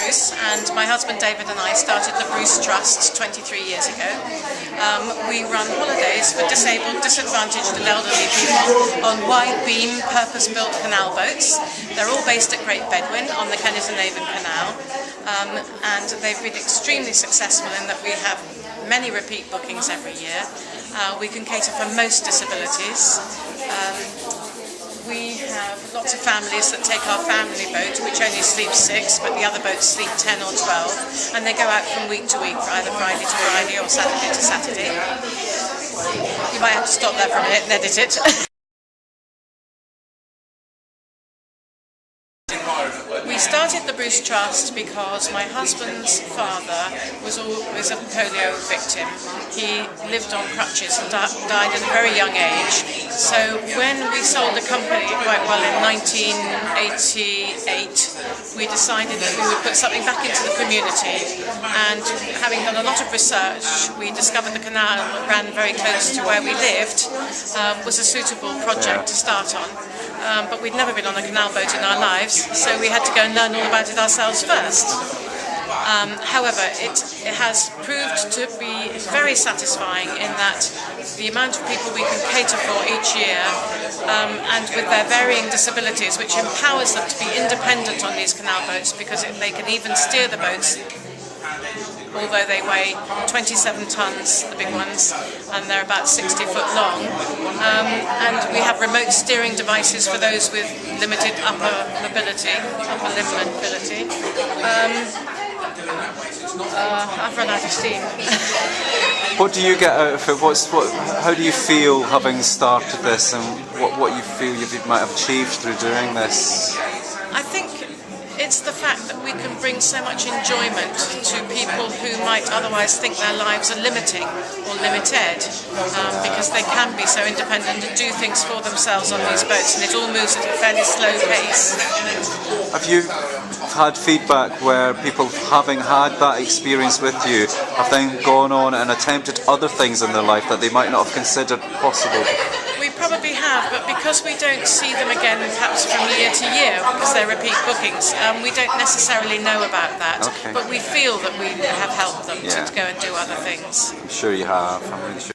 Bruce, and my husband David and I started the Bruce Trust 23 years ago. We run holidays for disabled, disadvantaged and elderly people on wide-beam, purpose-built canal boats. They're all based at Great Bedwin on the Kennis-and-Avon Canal, and they've been extremely successful in that we have many repeat bookings every year. We can cater for most disabilities. We have lots of families that take our family boat, which only sleeps 6, but the other boats sleep 10 or 12, and they go out from week to week, either Friday to Friday or Saturday to Saturday. You might have to stop there for a minute and edit it. We started the Bruce Trust because my husband's father was always a polio victim. He lived on crutches and died at a very young age. So when we sold the company quite well in 1988, we decided that we would put something back into the community. And having done a lot of research, we discovered the canal that ran very close to where we lived was a suitable project to start on. But we'd never been on a canal boat in our lives, so we had to go and learn all about it ourselves first. However, it has proved to be very satisfying in that the amount of people we can cater for each year, and with their varying disabilities, which empowers them to be independent on these canal boats, because they can even steer the boats, although they weigh 27 tonnes, the big ones, and they're about 60 foot long. And we have remote steering devices for those with limited upper limb mobility. I've run out of steam. What do you get out of it? How do you feel having started this, and what you feel you might have achieved through doing this? I think it's the fact that we can bring so much enjoyment to people who might otherwise think their lives are limiting or limited, because they can be so independent and do things for themselves on these boats, and it all moves at a fairly slow pace. Have you had feedback where people, having had that experience with you, have then gone on and attempted other things in their life that they might not have considered possible? We probably have, but because we don't see them again perhaps from year to year, because they're repeat bookings, we don't necessarily know about that. Okay. But we feel that we have helped them to go and do other things. I'm sure you have. I'm really sure.